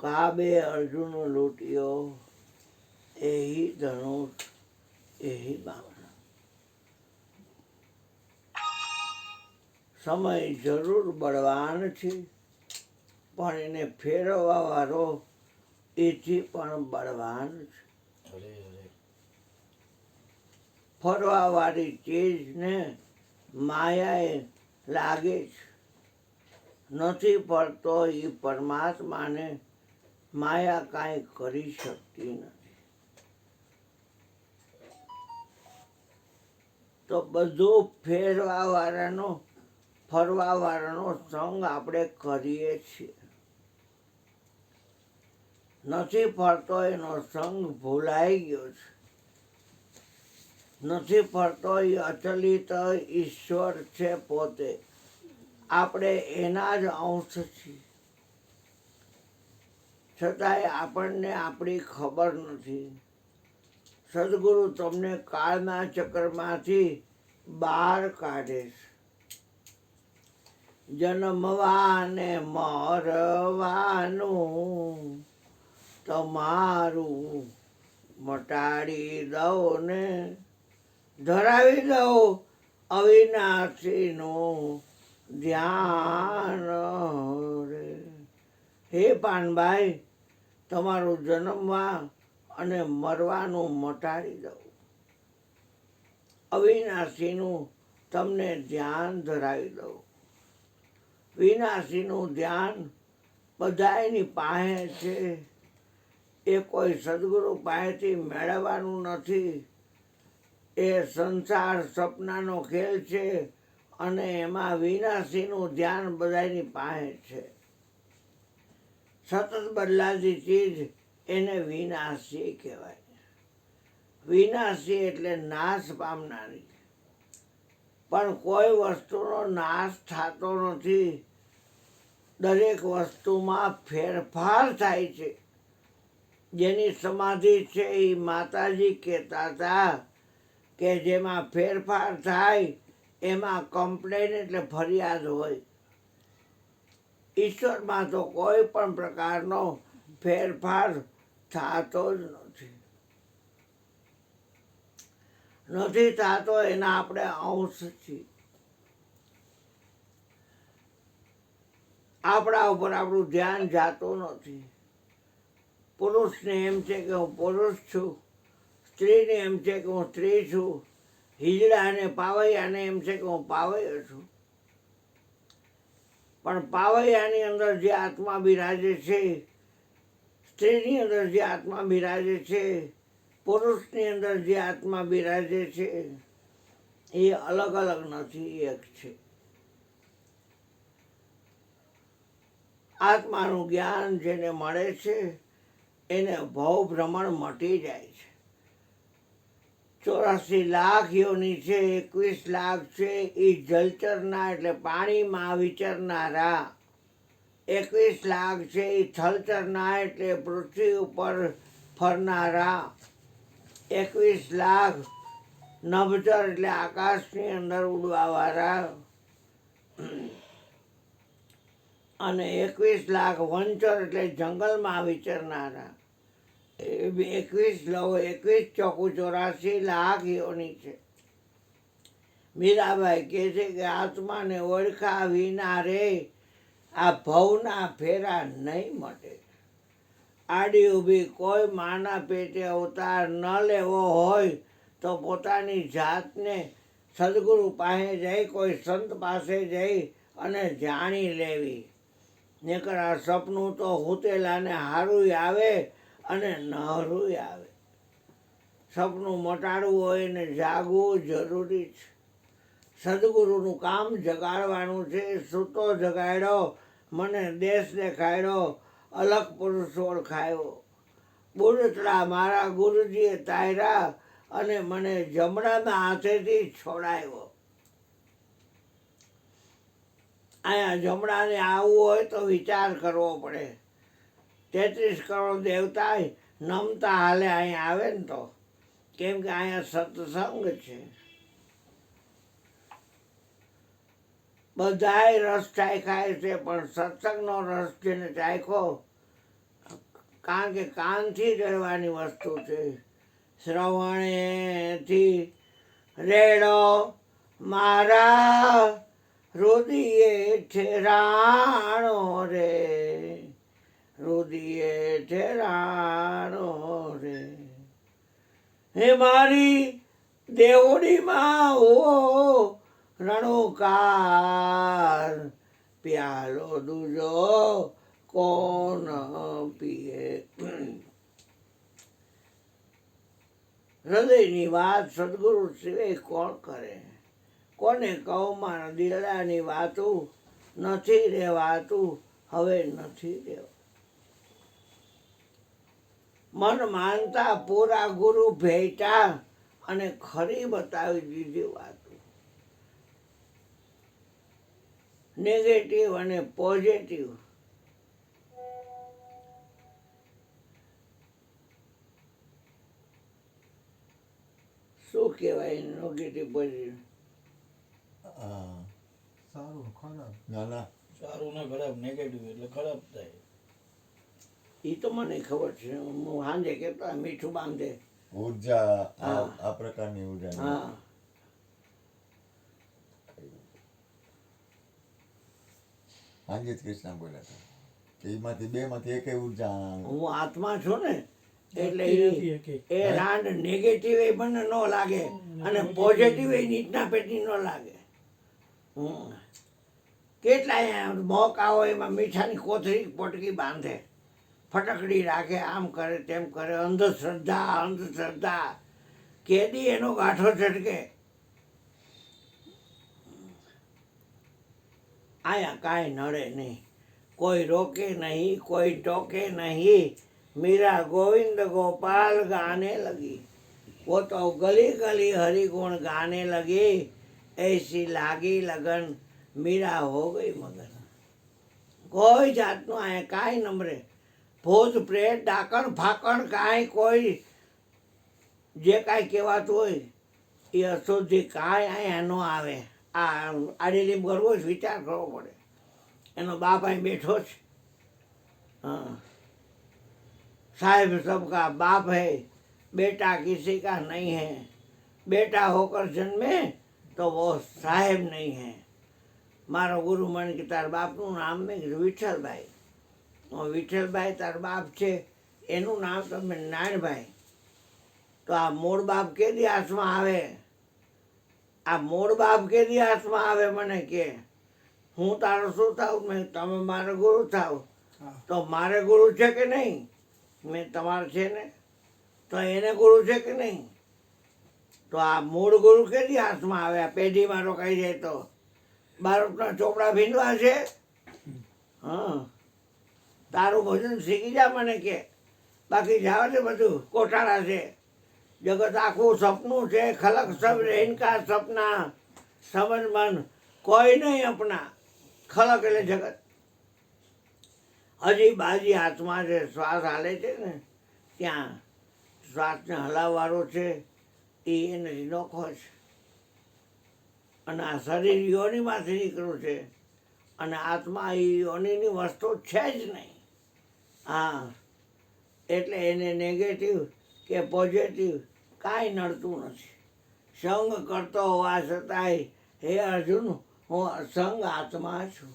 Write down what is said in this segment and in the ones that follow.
કાબે અર્જુન લૂંટ્યો, એહી ધનુષ એહી બાણ. સમય જરૂર બળવાન છે, પણ એને ફેરવવા વાળો એથી પણ બળવાન છે. ફરવા વાળી ચીજને માયાએ લાગે છે, નથી ફરતો એ પરમાત્માને માયા કાંઈ કરી શકતી નથી. તો બધું ફેરવા વાળાનો ફરવા વાળાનો સંગ આપણે કરીએ છીએ. નથી ફરતો એનો સંગ ભૂલાઈ ગયો છે. નથી ફરતો એ અચલિત ઈશ્વર છે પોતે. આપણે એના જ અંશ છીએ, છતાંય આપણને આપણી ખબર નથી. સદગુરુ તમને કાળના ચક્રમાંથી બહાર કાઢે છે. જન્મવાને મરવાનું તમારું મટાડી દઉં ને ધરાવી દઉં અવિનાશીનું ધ્યાન રે. હે પાનભાઈ, તમારું જન્મવા અને મરવાનું મટાડી દઉં, અવિનાશીનું તમને ધ્યાન ધરાવી દઉં. વિનાશીનું ધ્યાન બધાયની પાસે છે, એ કોઈ સદગુરુ પાસેથી મેળવવાનું નથી. એ સંસાર સપનાનો ખેલ છે, અને એમાં વિનાશીનું ધ્યાન બધાની પાસે છે. સતત બદલાતી ચીજ એને વિનાશી કહેવાય. વિનાશી એટલે નાશ પામનારી. પણ કોઈ વસ્તુનો નાશ થતો નથી. દરેક વસ્તુમાં ફેરફાર થાય છે. જેની સમાધિ છે એ માતાજી કહેતા હતા કે જેમાં ફેરફાર થાય એમાં કમ્પ્લેન એટલે ફરિયાદ હોય. ઈશ્વરમાં તો કોઈ પણ પ્રકારનો ફેરફાર થતો જ નથી. નથી થતો એના આપણે અંશ છીએ. આપણા ઉપર આપણું ધ્યાન જાતું નથી. પુરુષને એમ છે કે હું પુરુષ છું, સ્ત્રીને એમ છે કે હું સ્ત્રી છું, હિજડાને પાવૈયાને એમ છે કે હું પાવૈયો છું. પણ પાવૈયાની અંદર જે આત્મા બિરાજે છે, સ્ત્રીની અંદર જે આત્મા બિરાજે છે, પુરુષની અંદર જે આત્મા બિરાજે છે, એ અલગ અલગ નથી, એક છે. આત્માનું જ્ઞાન જેને મળે છે એને ભવ ભ્રમણ મટી જાય છે. 84 લાખ યોની છે, 21 લાખ છે એ જલચરના એટલે પાણીમાં વિચરનારા, 21 લાખ છે એ થલચરના એટલે પૃથ્વી ઉપર ફરનારા, 21 લાખ નભચર એટલે આકાશની અંદર ઉડવાવાળા, અને 21 લાખ વંચર એટલે જંગલમાં વિચરનારા. 21 ચોકુ 84 લાખ યોની છે. મીરાબાઈ કહે છે કે આત્માને ઓળખા વિના રે આ ભવના ફેરા નહીં મટે. આડી ઊભી કોઈ માના પેટે અવતાર ન લેવો હોય તો પોતાની જાતને સદગુરુ પાસે જઈ, કોઈ સંત પાસે જઈ અને જાણી લેવી. નકર આ સપનું તો હુતેલાને હારું આવે અને નહરું આવે. સપનું મટાડવું હોય ને જાગવું જરૂરી છે. સદગુરુનું કામ જગાડવાનું છે. સૂતો જગાડ્યો, મને દેશ દેખાડ્યો, અલગ પુરુષ ઓળખાયો. બુડતડા મારા ગુરુજીએ તાર્યા અને મને જમણાના હાથેથી છોડાયો. અહીંયા જમણાને આવવું હોય તો વિચાર કરવો પડે. 33 કરોડ દેવતા નમતા હાલે અહીંયા આવે ને તો, કેમ કે અહીંયા સત્સંગ છે. બધાય રસ ચાખ્યા છે, પણ સત્સંગનો રસ જેને ચાખ્યો કારણ કે કાનથી રહેવાની વસ્તુ છે. શ્રવણેથી રેડો મારા રુદિયે ઠેરાણો રે, રુદિયે ઠેરાણો રે. હે મારી દેવડીમાં ઓ રણુકાર, પ્યાલો દૂજો કોણ પીએ. હૃદયની વાત સદગુરુ સિવાય કોણ કરે? કોને કહું દિલડાની વાતું, નથી રહેવાતું હવે નથી રહેવા. મન માનતા પૂરા ગુરુ ભેટા અને ખરી બતાવી દીધી વાતું. નેગેટિવ અને પોઝિટિવ શું કહેવાય? નેગેટિવ પોઝિટિવ સારું ખરાબ. ના ના, સારું ને ખરાબ, નેગેટિવ એટલે ખરાબ થાય. એ તો મને ખબર છે. હું સાંજે કહેતા મીઠું બાંધે. ઉર્જા હા. આ પ્રકારની ઉર્જા હા, સાંજે જ કૃષ્ણ બોલ્યા હતા કે એમાંથી બે માંથી એક ઉર્જા હું આત્મા છું ને એટલે નથી એ એકેય. એ રાંડ નેગેટિવ એ મને ન લાગે અને પોઝિટિવ એ નીચના પેટી ન લાગે. કેટલાય મોકા હોય એમાં મીઠાની કોથળી પોટકી બાંધે, ફટકડી રાખે, આમ કરે તેમ કરે. અંધશ્રદ્ધા અંધશ્રદ્ધા કેદી એનો ગાંઠો ઝટકે. આયા કાંઈ નડે નહીં, કોઈ રોકે નહીં, કોઈ ટોકે નહીં. मीरा गोविंद गोपाल गाने लगी, वो तो गली गली हरि गुण गाने लगी. ऐसी लागी लगन मीरा हो गई मगन. કોઈ જાતનું અહીંયા કાંઈ નમરે. ભૂત પ્રેત ડાકણ ફાકણ કાંઈ કોઈ જે કાંઈ કહેવાતું હોય એ અશુદ્ધિ કાંઈ અહીંયા ન આવે. આ આડેલીમ કરવો જ વિચાર કરવો પડે. એનો બાપ અહીં બેઠો છે. હા, साहिब सबका बाप है, बेटा किसी का नहीं है. बेटा होकर जन्मे तो वो साहेब नहीं है. મારો ગુરુ મને કે તારા બાપનું નામ મેં કીધું વિઠ્ઠલભાઈ. વિઠ્ઠલભાઈ તારા બાપ છે, એનું નામ તમે નારાયણભાઈ. તો આ મૂળ બાપ કેદી હાથમાં આવે? આ મૂળ બાપ કેદી હાથમાં આવે? મને કે હું તારો શું થાવ? મેં તમે મારો ગુરુ થાવ. તો મારે ગુરુ છે કે નહીં? મેં તમારે છે ને, તો એને ગુરુ છે કે નહીં? તો આ મૂળ ગુરુ કેદી હાથમાં આવે? આ પેઢીમાં રોકાઈ જાય તો બાળકના ચોપડા ભીંડવા છે. હા, તારું ભોજન શીખી જા મને કે, બાકી જાવ છે બધું કોઠાળા છે. જગત આખું સપનું છે. ખલક સબ ઇનકા સપના, સમજ મન કોઈ નહીં અપના. ખલક એટલે જગત. હજી બાજી હાથમાં છે. શ્વાસ હાલે છે ને ત્યાં શ્વાસને હલાવવાનો છે એ નથી નોખો છે. અને આ શરીર યોનિમાંથી નીકળ્યું છે અને આત્મા એ યોનિની વસ્તુ છે જ નહીં. હા, એટલે એને નેગેટિવ કે પોઝિટિવ કાંઈ નડતું નથી. સંગ કરતો હોવા છતાંય હે અર્જુન હું અસંગ આત્મા છું.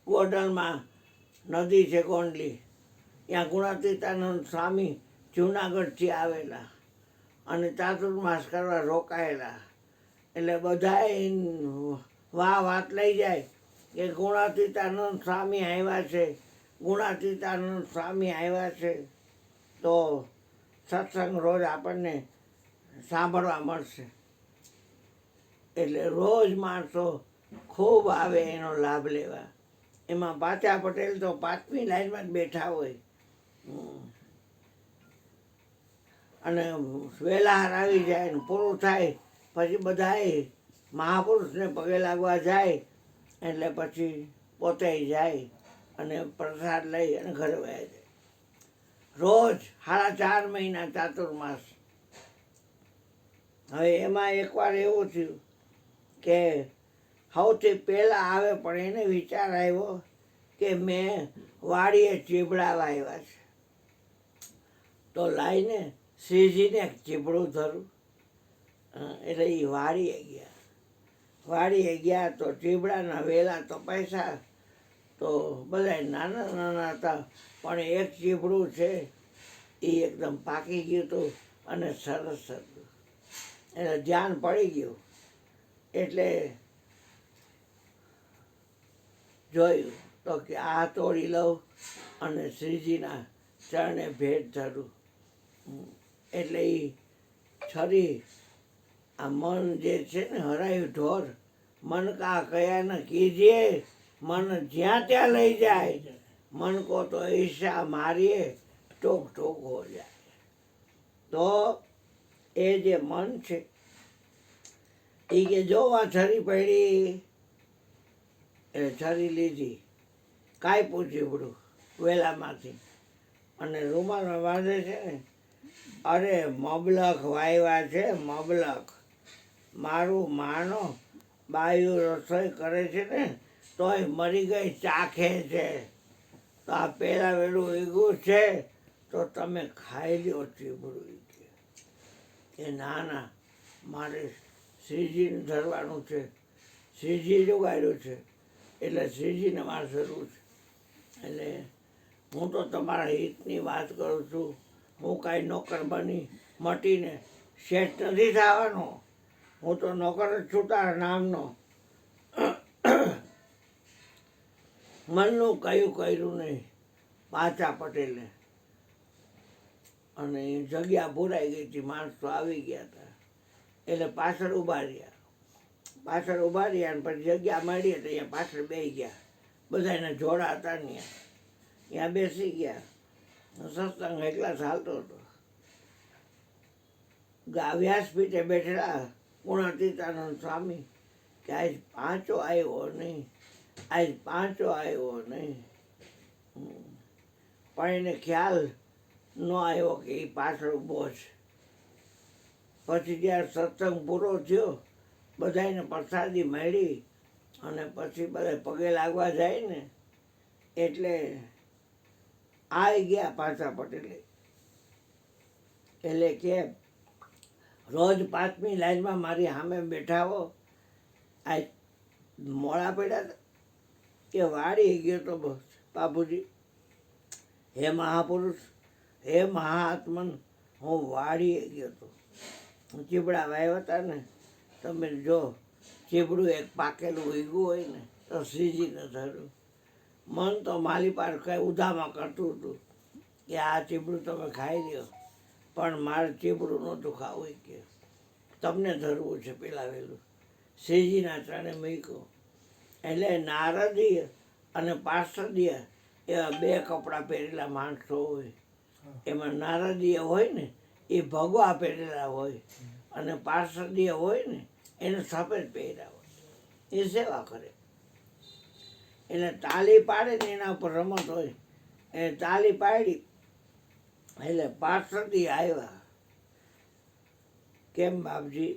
ગોંડલમાં નદી છે ગોંડલી, ત્યાં ગુણાતીતાનંદ સ્વામી જૂનાગઢથી આવેલા અને ચાતુર્માસ કરવા રોકાયેલા. એટલે બધાએ વાત લઈ જાય કે ગુણાતીતાનંદ સ્વામી આવ્યા છે, ગુણાતીતાનંદ સ્વામી આવ્યા છે. તો સત્સંગ રોજ આપણને સાંભળવા મળશે. એટલે રોજ માણસો ખૂબ આવે એનો લાભ લેવા. એમાં પાચા પટેલ તો 5મી લાઈનમાં જ બેઠા હોય. અને વેલાહાર આવી જાય ને પૂરું થાય પછી બધાએ મહાપુરુષને પગે લાગવા જાય. એટલે પછી પોતે જાય અને પ્રસાદ લઈ અને ઘરે વયા જાય. રોજ 4.5 મહિના ચાતુર્માસ. હવે એમાં એકવાર એવું થયું કે સૌથી પહેલાં આવે પણ એને વિચાર આવ્યો કે મેં વાડીએ ચીબડા વાવ્યા છે. તો લાઈને શ્રીજીને એક ચીપડું ધરું. એટલે એ વાડીએ ગયા તો ચીબડાના વેલા તો પૈસા તો બધા નાના નાના હતા, પણ એક ચીબડું છે એ એકદમ પાકી ગયું હતું અને સરસ હતું. એટલે ધ્યાન પડી ગયું. એટલે જોયું તો કે આ તોડી લઉં અને શ્રીજીના ચરણે ભેટ ધરું. એટલે એ છરી આ મન જે છે ને હરાયું ઢોર, મન કા કયા ન કીજીએ, મન જ્યાં ત્યાં લઈ જાય, મન કો તો ઈર્ષા મારીએ ટોક ટોક હો જાય. તો એ જે મન છે એ કે જો આ છરી પડી, એટલે છરી લીધી, કાપ્યું ચીબડું વેલામાંથી અને રૂમાલમાં બાંધે છે ને, અરે મબલખ વાવ્યા છે મબલખ, મારું માનો બાયું રસોઈ કરે છે ને તોય મરી ગઈ ચાખે છે, તો આ પહેલાં વેલું ઈગું છે તો તમે ખાઈ લ્યો ચીબડું. એ ના ના, મારે શ્રીજીને ધરવાનું છે, શ્રીજી જોગાડ્યું છે એટલે શ્રીજીને મારે ધરવું છે. એટલે હું તો તમારા હિતની વાત કરું છું. હું કાંઈ નોકર બની મટીને શેઠ નથી થવાનો. હું તો નોકર જ છું તારા નામનો. મનનું કયું કર્યું નહીં પાછા પટેલે. અને એ જગ્યા ભરાઈ ગઈ હતી, માણસો આવી ગયા હતા એટલે પાછળ ઊભા રહ્યા. અને પછી જગ્યા મળી તો અહીંયા પાછળ બેસી ગયા. બધાને જોડા હતા ને ત્યાં બેસી ગયા. સત્સંગ એકલા ચાલતો હતો. વ્યાસપીઠે બેઠેલા ગુણાતીતાનંદ સ્વામી કે આજ પાંચો આવ્યો નહીં. પણ એને ખ્યાલ ન આવ્યો કે એ પાછળ ઊભો છે. પછી જ્યારે સત્સંગ પૂરો થયો, બધાને પ્રસાદી મળી અને પછી બધા પગે લાગવા જાય ને એટલે આવી ગયા પાછા પટેલે. એટલે કે રોજ 5મી લાઈનમાં મારી સામે બેઠા હો, આ મોડા પડ્યા હતા કે વાળી ગયો તો બસ બાપુજી. હે મહાપુરુષ, હે મહાત્મન, હું વાળીએ ગયો હતો. ચીબડા વાવ્યા હતા ને, તમે જો ચીબડું એક પાકેલું ઉગ્યું હોય ને તો શ્રીજીને ધર્યું. મન તો માલી પાર કંઈ ઉધામાં કરતું હતું કે આ ચીબડું તમે ખાઈ લ્યો, પણ મારે ચીબડું નહોતું ખાવું કે તમને ધરવું છે પેલા વહેલું. શ્રીજીના ચરણે મૂક્યું. એટલે નારદીય અને પાર્ષદીય એવા 2 કપડાં પહેરેલા માણસો હોય. એમાં નારદીય હોય ને એ ભગવા પહેરેલા હોય અને પાર્ષદીય હોય ને એને સફેદ પહેર્યા હોય. એ સેવા કરે. એટલે તાલી પાડે ને એના ઉપર રમત હોય. એ તાલી પાડી એટલે પાર્ષદી આવ્યા. કેમ બાપજી?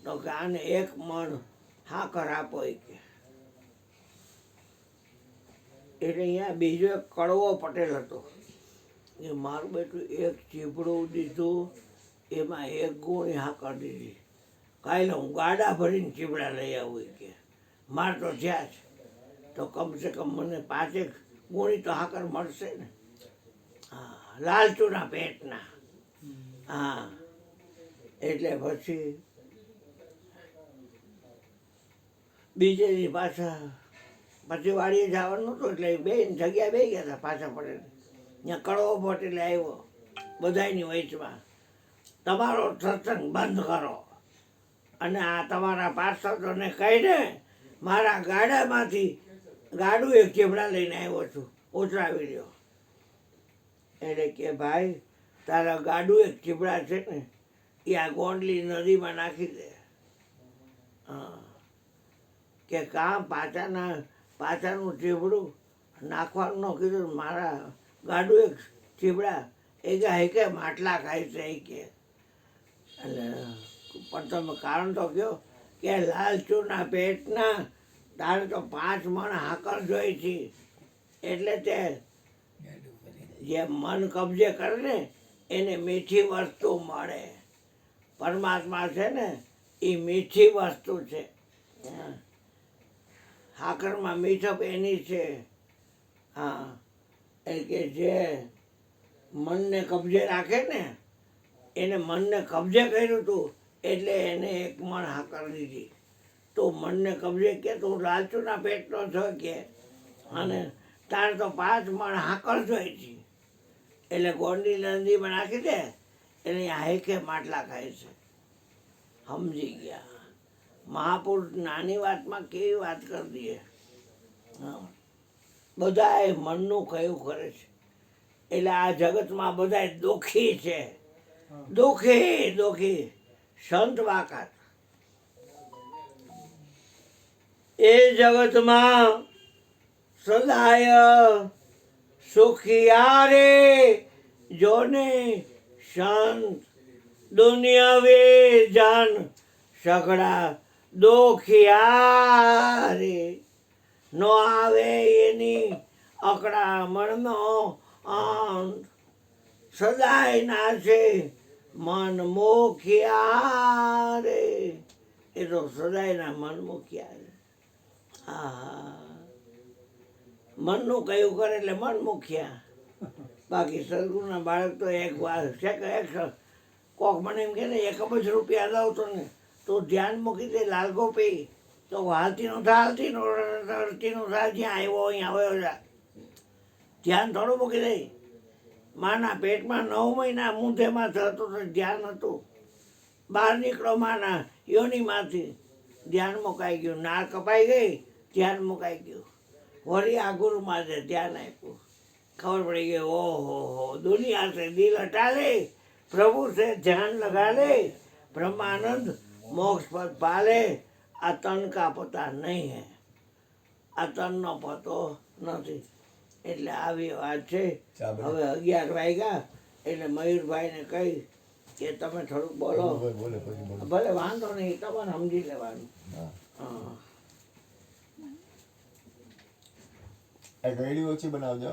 તો કે આને 1 મણ હાકર આપો કે. એટલે અહીંયા બીજો એક કડવો પટેલ હતો એ મારું બેટું 1 ચીબડું દીધું, એમાં 1 ગુણી હાકર દીધી. કાલે હું ગાડા ભરીને ચીબડા લઈ આવું કે. મારે તો જ્યાં છે તો કમસે કમ મને 5 ગુણી તો હાકર મળશે ને. હા, લાલચુના પેટના. હા, એટલે પછી બીજે દી પાછા પછી વાડીએ જવાનું હતું એટલે બેન જગ્યા બે ગયા હતા પાછા પડે. ત્યાં કડવો પટેલે આવ્યો બધાની વચમાં, તમારો સત્સંગ બંધ કરો અને આ તમારા પાર્ષદોને કહીને મારા ગાડામાંથી ગાડું 1 ચીબડા લઈને આવ્યો છું, ઉતરાવી લ્યો. એટલે કે ભાઈ તારા ગાડું 1 ચીબડા છે ને એ આ ગોંડલી નદીમાં નાખી દે. હા, કે કાં પાછાનું ચીબડું નાખવાનું ન કીધું, મારા ગાડું 1 ચીબડા એ કે માટલા ખાય છે એ કે. એટલે પણ તમે કારણ તો કહો કે લાલચુના પેટના તારે તો 5 મણ હાકર જોઈ છે. એટલે તે જે મન કબજે કરે ને એને મીઠી વસ્તુ મળે. પરમાત્મા છે ને એ મીઠી વસ્તુ છે. સાકરમાં મીઠપ એની છે. હા, એટલે કે જે મનને કબજે રાખે ને એને મનને કબજે કર્યું હતું એટલે એને એક મણ હાકર દીધી. તો મનને કબજે કે તું લાલચુના પેટનો છો કે, અને તારે તો 5 મણ હાકર જોઈ છે. એટલે ગોંડી નદીમાં નાખી દે એટલે હાઈકે માટલા ખાય છે. સમજી ગયા? મહાપુરુષ નાની વાતમાં કેવી વાત કરી દઈએ. હા, બધાએ મનનું કયું કરે છે. એટલે આ જગતમાં બધા દુઃખી છે. દુઃખી દુઃખી સંત વાકાત. એ જગતમાં સદાય સુખિયા રે જોને સંત, દુનિયા વે જાન સગડા દુખિયા રે. નો આવે એની અકળામણનો અંત, સદાય નાશે મન મુખ્યા રે. એ તો સદાયના મન મુખ્યા રે. હા, મનનું કયું કરે એટલે મન મુખ્યા. બાકી સદગુરુના બાળક તો એક વાત છે કે કોક મને એમ કે ને 1 અબજ રૂપિયા દઉં તો ને તો ધ્યાન મૂકી દે લાલ ગોપી, તો હાલતીનો થા હાલતીનો થા, જ્યાં આવ્યો અહીંયા આવ્યો જા. ધ્યાન થોડું મૂકી દે. માના પેટમાં 9 મહિના મૂંધેમાં થતું તો ધ્યાન હતું. બહાર નીકળો માના યોનીમાંથી, ધ્યાન મુકાઈ ગયું. નાળ કપાઈ ગઈ, ધ્યાન મુકાઈ ગયું. વળી આ ગુરુમાં છે ધ્યાન આપ્યું. ખબર પડી ગઈ ઓહો હો, દુનિયા से दिल हटा ले, प्रभु से ध्यान लगा ले, ब्रह्मानंद मोक्ष पद पाले. આ તન કા પતા નહીં હે. આ તનનો પતો નથી. એટલે આવી વાત છે. હવે 11 વાગ્યા એટલે મયુરભાઈને કહી કે તમે થોડુંક બોલો. બોલે પછી બોલે. ભલે વાંધો નહીં, તમારે સમજી લેવાનું. હા. હા, આ ગળ્યું ઓછી બનાવજો.